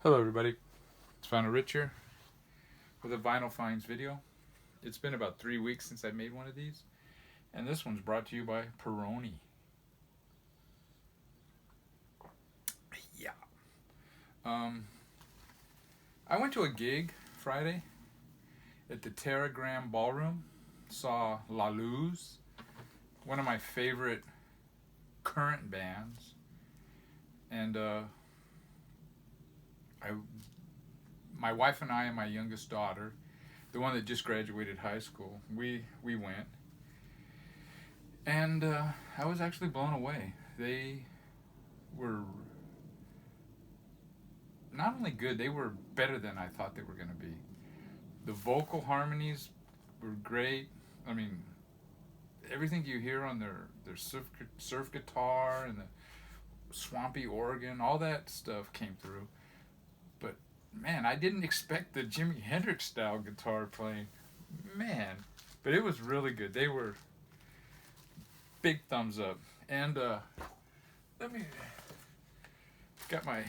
Hello everybody, it's Vinyl Rich here with a Vinyl Finds video. It's been about 3 weeks since I made one of these, and this one's brought to you by Peroni. Yeah. I went to a gig Friday at the Terragram Ballroom, saw La Luz, one of my favorite current bands, and my wife and I and my youngest daughter, the one that just graduated high school, we went, and I was actually blown away. They were not only good, they were better than I thought they were going to be. The vocal harmonies were great. I mean, everything you hear on their surf guitar and the swampy organ, all that stuff came through. But man, I didn't expect the Jimi Hendrix style guitar playing. Man, but it was really good. They were big thumbs up. And let me got my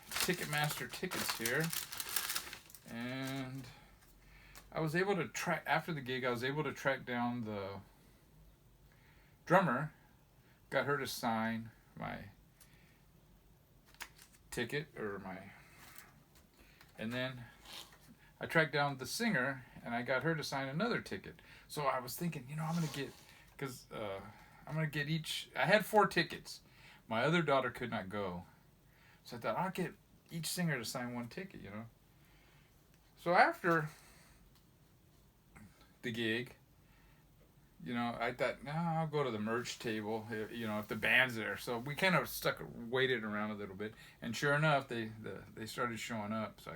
Ticketmaster tickets here, and I was able to track after the gig. I was able to track down the drummer, got her to sign my ticket and then I tracked down the singer and I got her to sign another ticket. So I was thinking, I'm gonna get each. I had 4 tickets. My other daughter could not go, so I thought I'll get each singer to sign 1 ticket. So after the gig, I thought, I'll go to the merch table, if the band's there. So we kind of waited around a little bit, and sure enough, they started showing up. So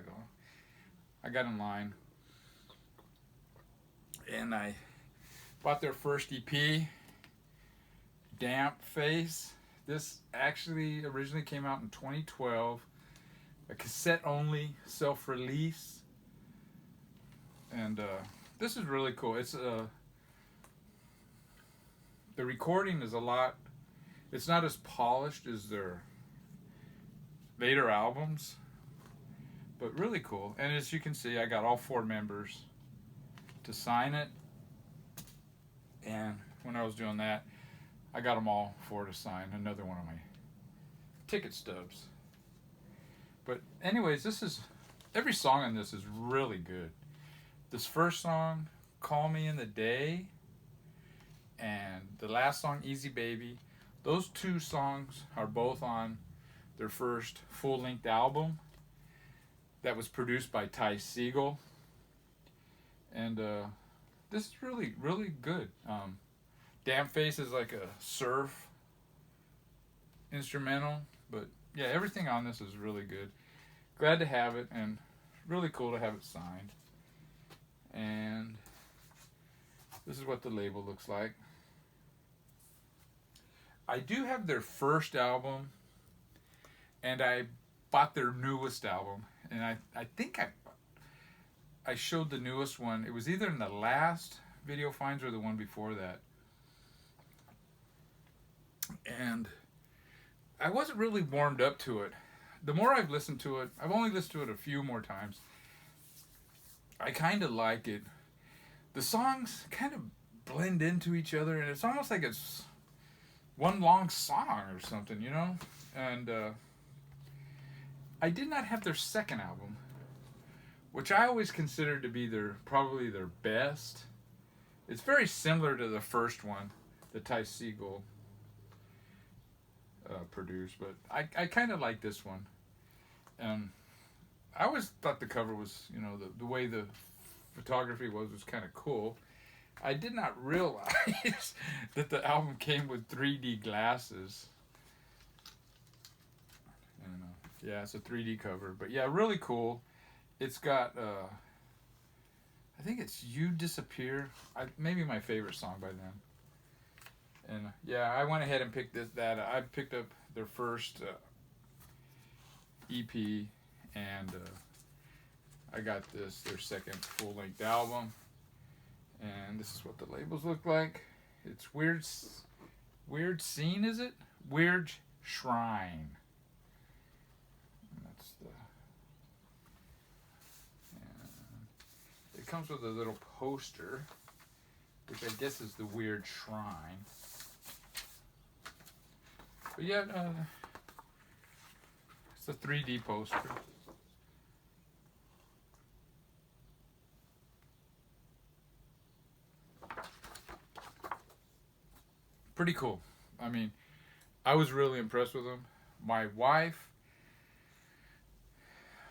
I got in line, and I bought their first EP, Damp Face. This actually originally came out in 2012, a cassette-only self-release, and this is really cool. It's the recording is it's not as polished as their later albums, but really cool. And as you can see, I got all 4 members to sign it, and when I was doing that, I got them all 4 to sign another one of my ticket stubs. But anyways, every song on this is really good. This first song, Call Me in the Day, and the last song, Easy Baby, those 2 songs are both on their first full-length album that was produced by Ty Segall. And this is really, really good. Damn Face is like a surf instrumental, but yeah, everything on this is really good. Glad to have it, and really cool to have it signed. And this is what the label looks like. I do have their first album, and I bought their newest album, and I think I showed the newest one. It was either in the last video finds or the one before that. And I wasn't really warmed up to it. The more I've listened to it, I've only listened to it a few more times, I kind of like it. The songs kind of blend into each other, and it's almost like it's one long song or something, And I did not have their second album, which I always considered to be probably their best. It's very similar to the first one that Ty Segall produced, but I kind of like this one. I always thought the cover was, the way the photography was kind of cool. I did not realize that the album came with 3D glasses. And, yeah, it's a 3D cover. But yeah, really cool. It's got, I think it's You Disappear. Maybe my favorite song by them. And yeah, I went ahead and picked that. I picked up their first EP, and I got their second full-length album. And this is what the labels look like. It's Weird Scene, is it? Weird Shrine. And that's comes with a little poster, which I guess is the weird shrine. But yeah, it's a 3D poster. Pretty cool. I mean, I was really impressed with them. My wife,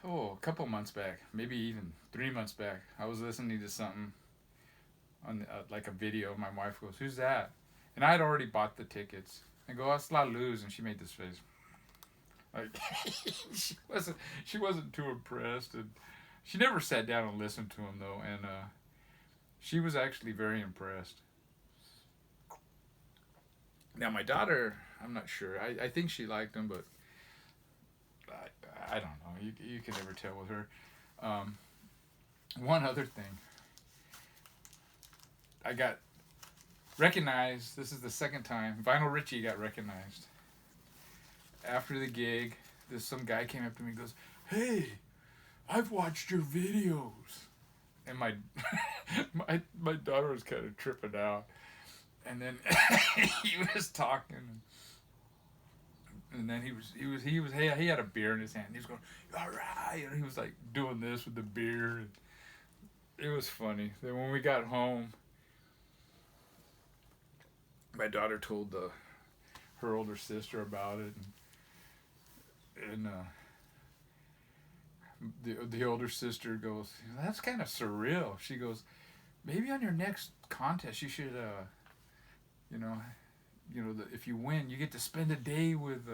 a couple months back, maybe even 3 months back, I was listening to something on like a video. My wife goes, "Who's that?" And I had already bought the tickets. I go, "That's La Luz," and she made this face. Like she wasn't too impressed, and she never sat down and listened to him though, and she was actually very impressed. Now my daughter, I'm not sure. I think she liked him, but I don't know. You can never tell with her. One other thing. I got recognized. This is the second time. Vinyl Richie got recognized. After the gig, some guy came up to me and goes, "Hey, I've watched your videos." And my my daughter was kind of tripping out. And then he was talking, and then he had a beer in his hand. He was going, "All right," and he was like doing this with the beer. And it was funny. Then when we got home, my daughter told her older sister about it, and the older sister goes, "That's kind of surreal." She goes, "Maybe on your next contest you should if you win, you get to spend a day with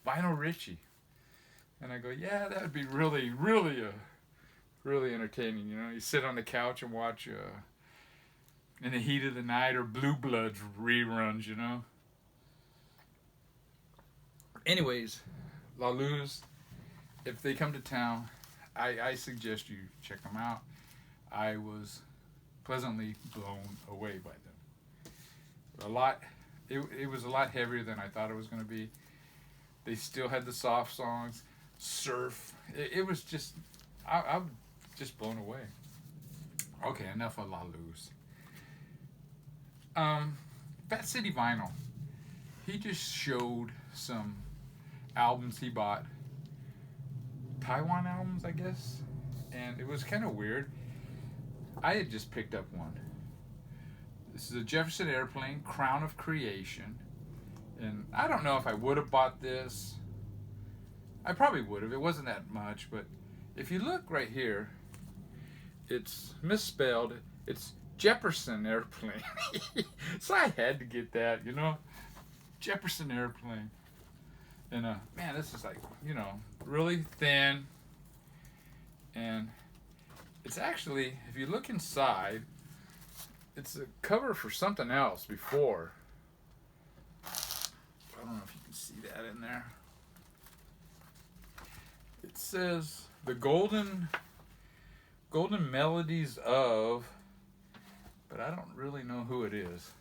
Vinyl Richie." And I go, "Yeah, that would be really, really, really entertaining. You sit on the couch and watch In the Heat of the Night or Blue Bloods reruns. Anyways, La Luz, if they come to town, I suggest you check them out. I was pleasantly blown away by them. It was a lot heavier than I thought it was going to be. They still had the soft songs, surf. It was just, I'm just blown away. Okay, enough of La Luz. Fat City Vinyl. He just showed some albums he bought. Taiwan albums, I guess. And it was kind of weird. I had just picked up one. This is a Jefferson Airplane, Crown of Creation. And I don't know if I would have bought this. I probably would have. It wasn't that much. But if you look right here, it's misspelled. It's Jefferson Airplane. So I had to get that, Jefferson Airplane. And, man, this is like, really thin. And it's actually, if you look inside, it's a cover for something else before. I don't know if you can see that in there. It says the golden melodies of, but I don't really know who it is.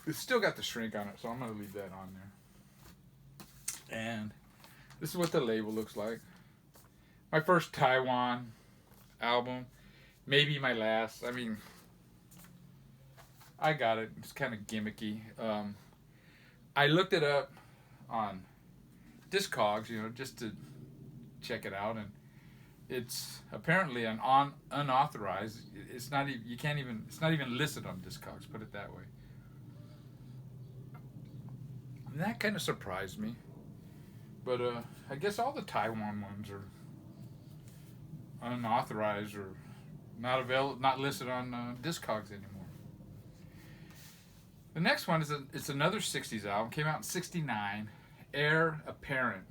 It's still got the shrink on it, so I'm going to leave that on there. And this is what the label looks like. My first Taiwan album. Maybe my last. I mean, I got it. It's kind of gimmicky. I looked it up on Discogs, just to check it out, and it's apparently an unauthorized. It's not even. You can't even. It's not even listed on Discogs. Put it that way. And that kind of surprised me. But I guess all the Taiwan ones are unauthorized or not listed on Discogs anymore. The next one it's another 60s album. Came out in 1969. Heir Apparent.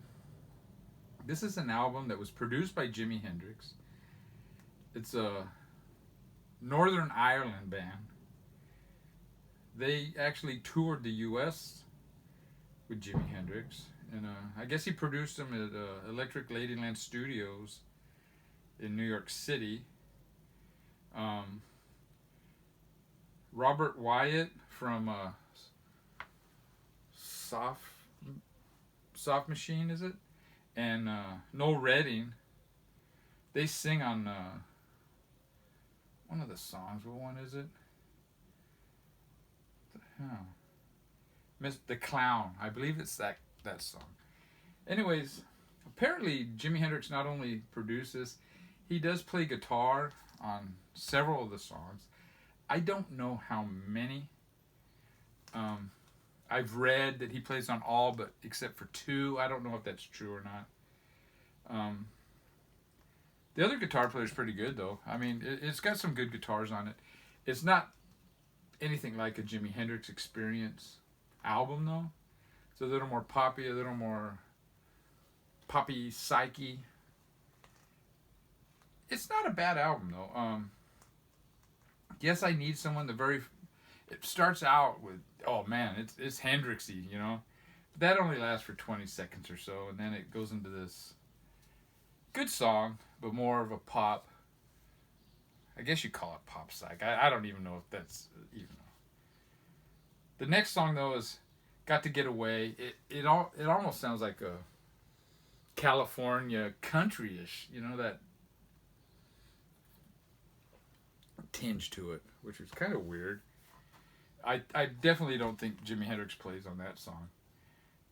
This is an album that was produced by Jimi Hendrix. It's a Northern Ireland band. They actually toured the U.S. with Jimi Hendrix. And I guess he produced them at Electric Ladyland Studios in New York City. Robert Wyatt from Soft Machine, is it? And Noel Redding, they sing on one of the songs. What one is it? Oh. Miss the Clown. I believe it's that song. Anyways, apparently Jimi Hendrix not only produces, he does play guitar on several of the songs. I don't know how many. I've read that he plays on all but except for 2. I don't know if that's true or not. The other guitar player is pretty good though. I mean, it's got some good guitars on it. It's not anything like a Jimi Hendrix Experience album though. It's a little more poppy, a little more poppy psyche. It's not a bad album though. Yes, I Need Someone. It starts out with, oh man, it's Hendrixy, you know. That only lasts for 20 seconds or so, and then it goes into this good song, but more of a pop. I guess you call it pop psych. I don't even know if that's even. The next song though is Got to Get Away. It almost sounds like a California country-ish, you know, that tinge to it, which is kind of weird. I definitely don't think Jimi Hendrix plays on that song.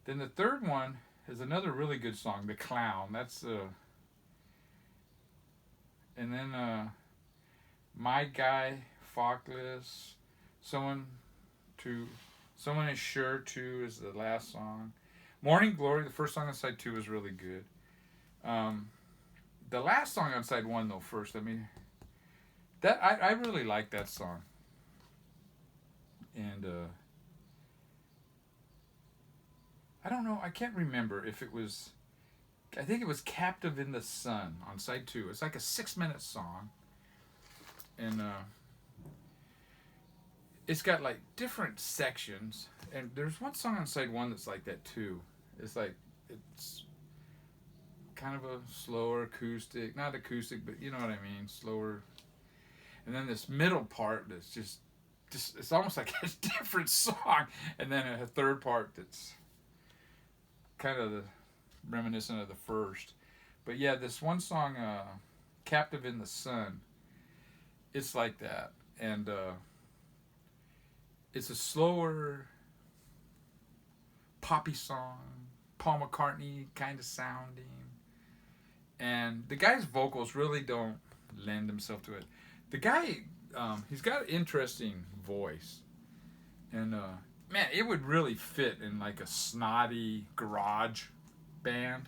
Then the third one is another really good song, The Clown. That's and then My Guy, Fockless, Someone Is Sure To is the last song. Morning Glory, the first song on side 2 is really good. The last song on side 1 though, first, I mean, that I really like that song. And I don't know, I can't remember if it was, I think it was Captive in the Sun on side 2. It's like a 6-minute song. And it's got like different sections. And there's one song on side 1 that's like that too. It's like, it's kind of a slower acoustic, not acoustic, but you know what I mean, slower. And then this middle part that's just it's almost like a different song. And then a third part that's kind of reminiscent of the first. But yeah, this one song, Captive in the Sun, it's like that. And it's a slower poppy song, Paul McCartney kind of sounding. And the guy's vocals really don't lend himself to it. The guy, he's got an interesting voice. And man, it would really fit in like a snotty garage band.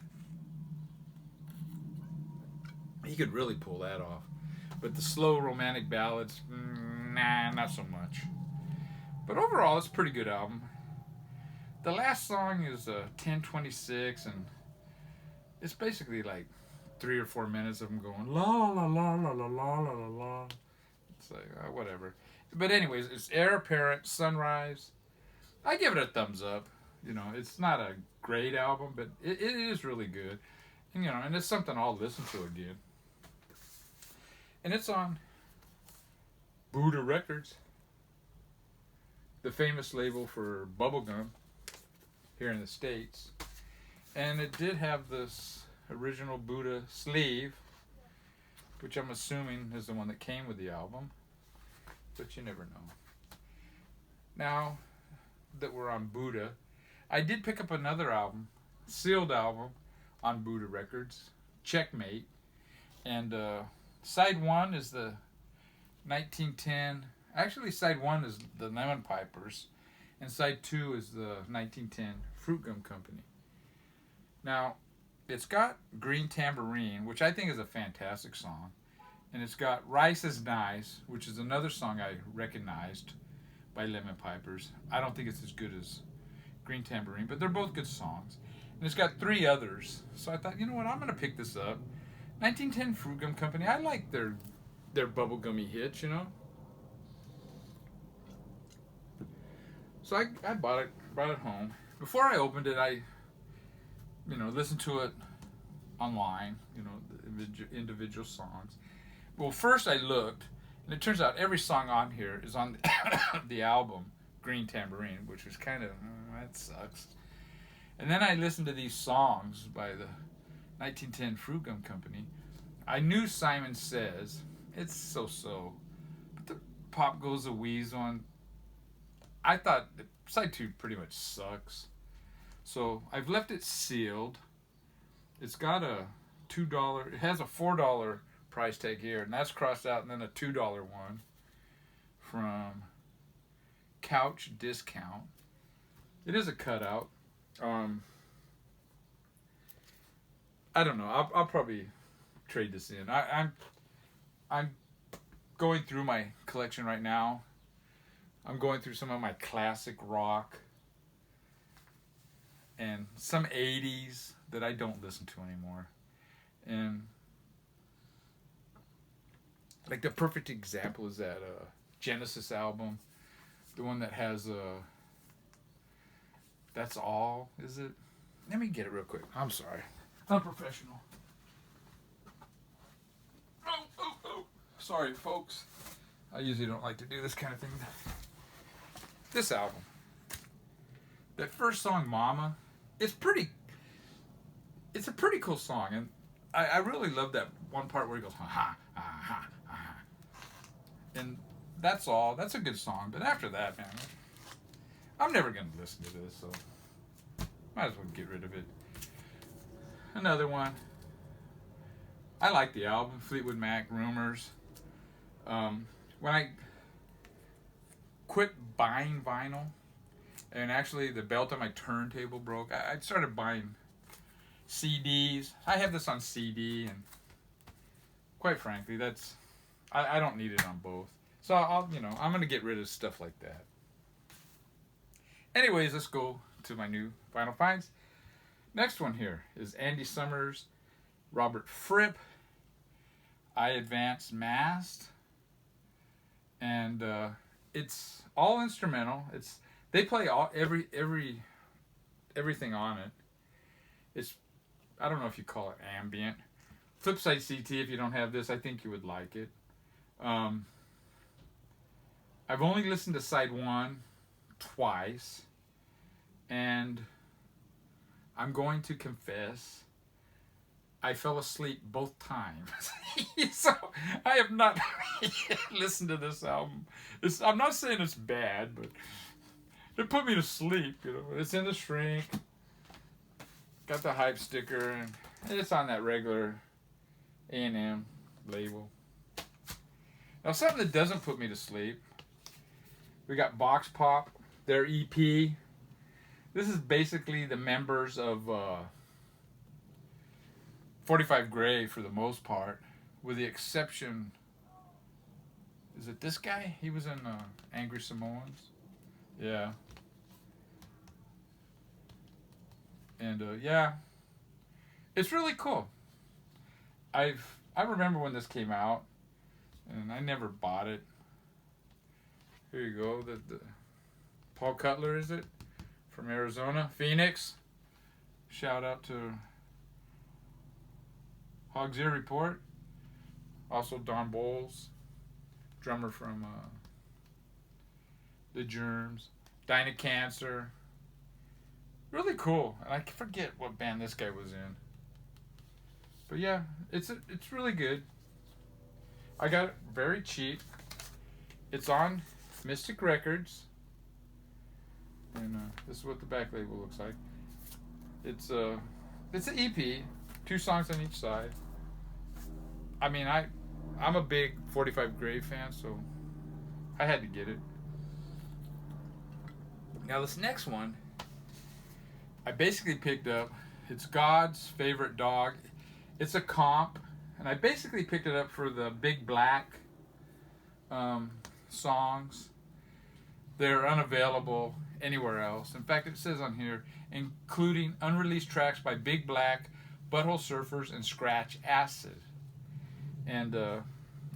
He could really pull that off. But the slow romantic ballads, nah, not so much. But overall, it's a pretty good album. The last song is 10:26, and it's basically like 3 or 4 minutes of him going la la la la la la la la la. It's like whatever. But anyways, it's Heir Apparent, Sunrise. I give it a thumbs up. You know, it's not a great album, but it is really good. And, you know, and it's something I'll listen to again. And it's on Buddha Records, the famous label for Bubblegum here in the States. And it did have this original Buddha sleeve, which I'm assuming is the one that came with the album, but you never know. Now that we're on Buddha, I did pick up another album, sealed album, on Buddha Records, Checkmate, and side 1 is the 1910, actually side 1 is the Lemon Pipers, and side 2 is the 1910 Fruit Gum Company. Now, it's got Green Tambourine, which I think is a fantastic song, and it's got Rice is Nice, which is another song I recognized by Lemon Pipers. I don't think it's as good as Green Tambourine, but they're both good songs. And it's got 3 others, so I thought, you know what, I'm going to pick this up. 1910 Fruit Gum Company, I like their bubblegummy hits, you know. So I bought it home. Before I opened it, I listened to it online, the individual songs. Well, first I looked, and it turns out every song on here is on the album Green Tambourine, which was kind of, that sucks. And then I listened to these songs by the 1910 Fruit Gum Company. I knew Simon Says. It's so-so. Pop Goes the Weasel. I thought side 2 pretty much sucks. So I've left it sealed. It's got a $2, it has a $4 price tag here, and that's crossed out, and then a $2 one from Couch Discount. It is a cutout. I don't know. I'll probably trade this in. I'm going through my collection right now. I'm going through some of my classic rock and some 80s that I don't listen to anymore. And like the perfect example is that Genesis album, the one that has That's All, is it? Let me get it real quick. I'm sorry. Unprofessional. Oh. Sorry, folks. I usually don't like to do this kind of thing. This album. That first song, Mama, it's a pretty cool song. And I really love that one part where he goes, ha, ha, ha, ha, ha. And That's All. That's a good song. But after that, man, I'm never going to listen to this, so might as well get rid of it. Another one. I like the album, Fleetwood Mac, Rumors. When I quit buying vinyl, and actually the belt on my turntable broke, I started buying CDs. I have this on CD, and quite frankly, I don't need it on both. So I'm gonna get rid of stuff like that. Anyways, let's go to my new vinyl finds. Next one here is Andy Summers, Robert Fripp, I Advance Mast, and it's all instrumental. They play everything on it. It's, I don't know if you call it ambient. Flipside CT, if you don't have this, I think you would like it. I've only listened to side 1 twice, and I'm going to confess, I fell asleep both times. So I have not listened to this album. I'm not saying it's bad, but it put me to sleep. It's in the shrink. Got the hype sticker, and it's on that regular A&M label. Now, something that doesn't put me to sleep. We got Box Pop, their EP. This is basically the members of 45 Gray for the most part, with the exception, is it this guy? He was in Angry Samoans. Yeah. And yeah, it's really cool. I remember when this came out, and I never bought it. Here you go. The Paul Cutler, is it? From Arizona, Phoenix. Shout out to Hog's Ear Report. Also Don Bowles, drummer from The Germs. Dinah Cancer. Really cool. And I forget what band this guy was in. But yeah, it's really good. I got it very cheap. It's on Mystic Records. And this is what the back label looks like. It's an EP, 2 songs on each side. I mean, I'm a big 45 Gray fan, so I had to get it. Now this next one, I basically picked up. It's God's Favorite Dog. It's a comp, and I basically picked it up for the Big Black songs. They're unavailable anywhere else. In fact, it says on here, including unreleased tracks by Big Black, Butthole Surfers, and Scratch Acid. And the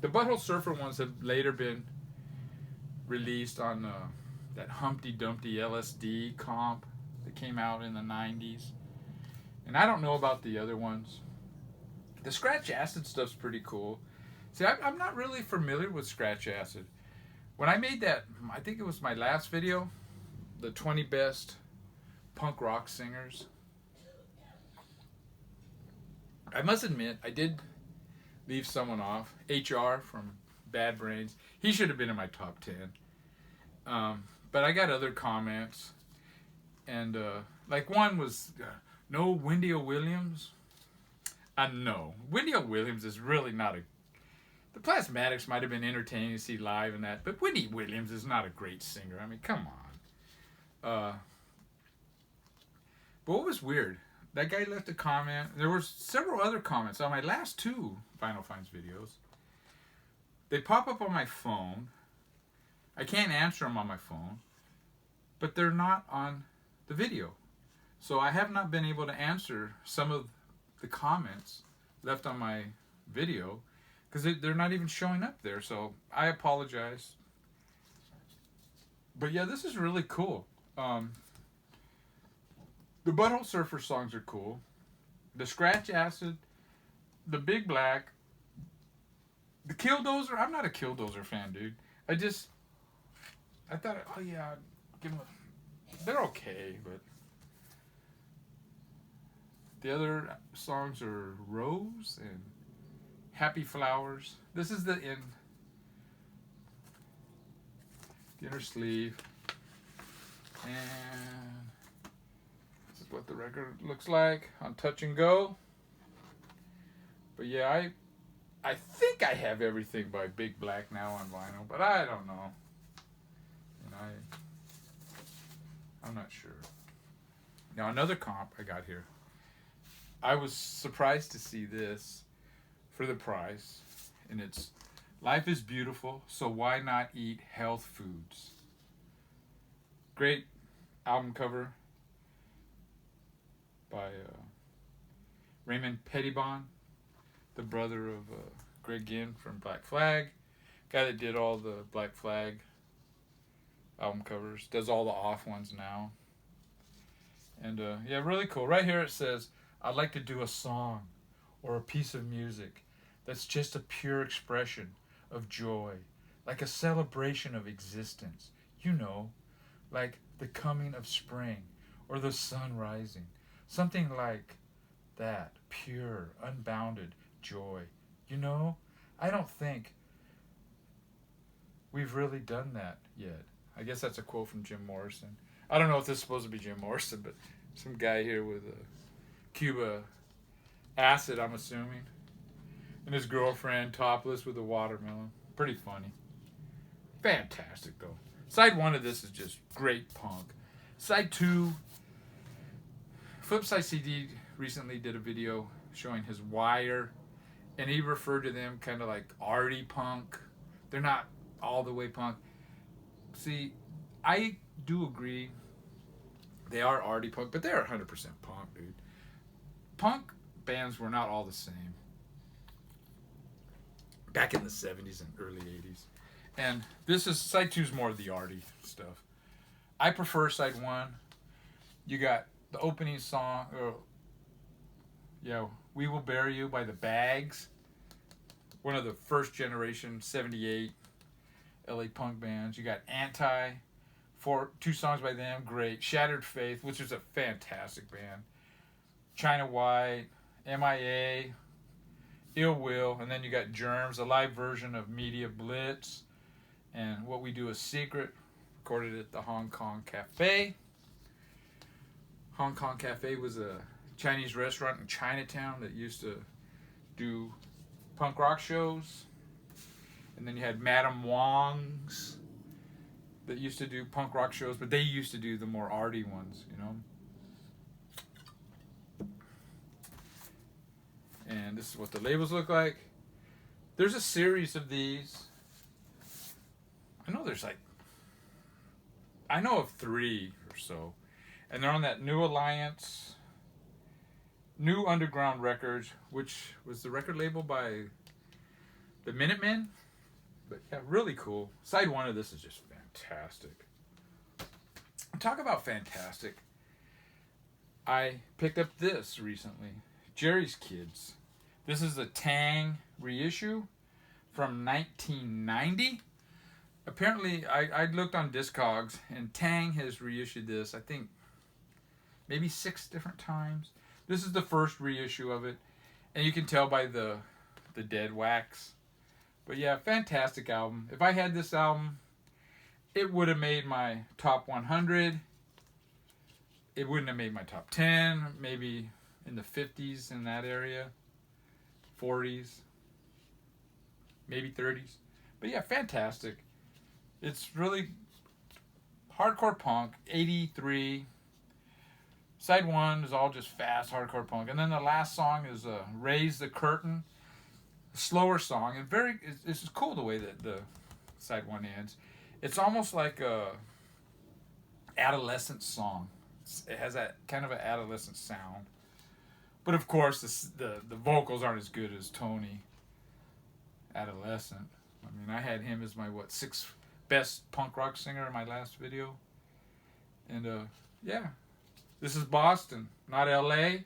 Butthole Surfer ones have later been released on that Humpty Dumpty LSD comp that came out in the 90s. And I don't know about the other ones. The Scratch Acid stuff's pretty cool. See, I'm not really familiar with Scratch Acid. When I made that, I think it was my last video, the 20 best punk rock singers. I must admit, I did leave someone off. HR from Bad Brains. He should have been in my top 10. But I got other comments. And, like, one was, no Wendy O. Williams. No. Wendy O. Williams is really not a... The Plasmatics might have been entertaining to see live and that, but Wendy Williams is not a great singer. I mean, come on. But what was weird, that guy left a comment. There were several other comments on my last 2 Final Finds videos. They pop up on my phone. I can't answer them on my phone, but they're not on the video. So I have not been able to answer some of the comments left on my video because they're not even showing up there. So I apologize. But yeah, this is really cool. The Butthole Surfer songs are cool. The Scratch Acid, the Big Black, the Killdozer. I'm not a Killdozer fan, dude. I thought, oh yeah, give them they're okay, but the other songs are Rose and Happy Flowers. This is the inner sleeve, and this is what the record looks like on Touch and Go. But yeah, I think I have everything by Big Black now on vinyl, but I don't know. I'm not sure. Now another comp I got here. I was surprised to see this for the price, and it's Life is Beautiful, so why not eat health foods? Great album cover by Raymond Pettibon, the brother of Greg Ginn from Black Flag, guy that did all the Black Flag album covers, does all the off ones now. And yeah, really cool. Right here it says, I'd like to do a song or a piece of music that's just a pure expression of joy, like a celebration of existence, you know, like the coming of spring or the sun rising, something like that, pure, unbounded joy. You know, I don't think we've really done that yet. I guess that's a quote from Jim Morrison. I don't know if this is supposed to be Jim Morrison, but some guy here with a Cuba acid, I'm assuming. And his girlfriend topless with a watermelon. Pretty funny. Fantastic, though. Side 1 of this is just great punk. Side 2, Flipside CD recently did a video showing his Wire, and he referred to them kind of like arty punk. They're not all the way punk. See, I do agree they are arty punk, but they're 100% punk, dude. Punk bands were not all the same back in the 70s and early 80s. And this is, side 2 is more of the arty stuff. I prefer side 1. You got the opening song, We Will Bury You by the Bags. One of the first generation 78 LA punk bands. You got Anti, 2 songs by them, great. Shattered Faith, which is a fantastic band. China White, MIA, Ill Will, and then you got Germs, a live version of Media Blitz, and What We Do Is Secret, recorded at the Hong Kong Cafe. Hong Kong Cafe was a Chinese restaurant in Chinatown that used to do punk rock shows. And then you had Madame Wong's that used to do punk rock shows, but they used to do the more arty ones, you know. And this is what the labels look like. There's a series of these. I know of 3 or so. And they're on that New Alliance, New Underground Records, which was the record label by the Minutemen. But yeah, really cool. Side 1 of this is just fantastic. Talk about fantastic. I picked up this recently. Jerry's Kids. This is a Tang reissue from 1990. Apparently, I looked on Discogs, and Tang has reissued this, I think, maybe 6 different times. This is the first reissue of it. And you can tell by the dead wax But yeah, fantastic album. If I had this album, it would have made my top 100. It wouldn't have made my top 10, maybe in the 50s in that area, 40s, maybe 30s. But yeah, fantastic. It's really hardcore punk, 83. Side 1 is all just fast hardcore punk. And then the last song is Raise the Curtain, a slower song. And it's cool the way that the side 1 ends. It's almost like a adolescent song. It has that kind of an adolescent sound. But of course, the vocals aren't as good as Tony Adolescent. I mean, I had him as my, 6th best punk rock singer in my last video. And, yeah. This is Boston, not L.A.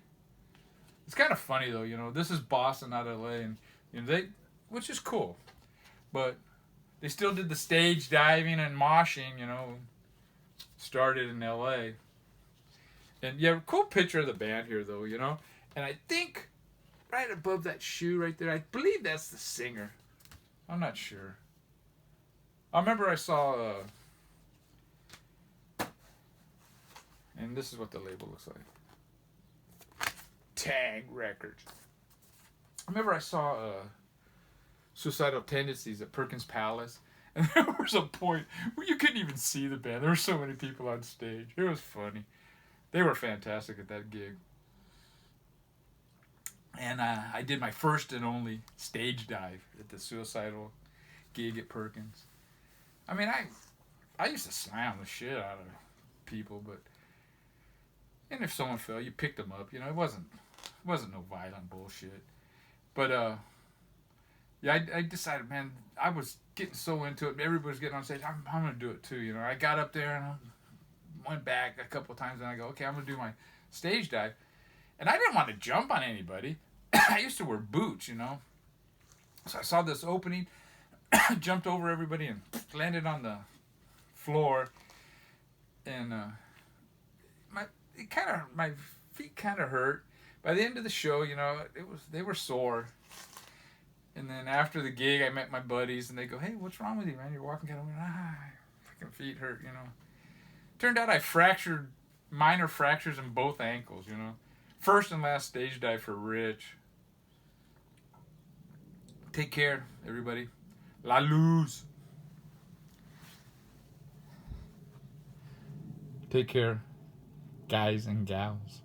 It's kind of funny, though, you know. This is Boston, not L.A. And, you know, which is cool. But they still did the stage diving and moshing, you know. Started in L.A. And yeah, cool picture of the band here, though, you know. And I think right above that shoe right there, I believe that's the singer. I'm not sure. I remember I saw, and this is what the label looks like. Tag Records. I remember I saw Suicidal Tendencies at Perkins Palace. And there was a point where you couldn't even see the band. There were so many people on stage. It was funny. They were fantastic at that gig. And I did my first and only stage dive at the Suicidal gig at Perkins. I mean, I used to slam the shit out of people, but... And if someone fell, you picked them up. You know, it wasn't no violent bullshit. But, yeah, I decided, man, I was getting so into it. Everybody was getting on stage. I'm going to do it too, you know. I got up there and I went back a couple of times and I go, okay, I'm going to do my stage dive. And I didn't want to jump on anybody. I used to wear boots, you know. So I saw this opening, jumped over everybody and landed on the floor. And my feet kind of hurt. By the end of the show, you know, they were sore. And then after the gig, I met my buddies and they go, hey, what's wrong with you, man? You're walking kind of, freaking feet hurt, you know. Turned out I fractured minor fractures in both ankles, you know. First and last stage dive for Rich. Take care, everybody. La luz. Take care, guys and gals.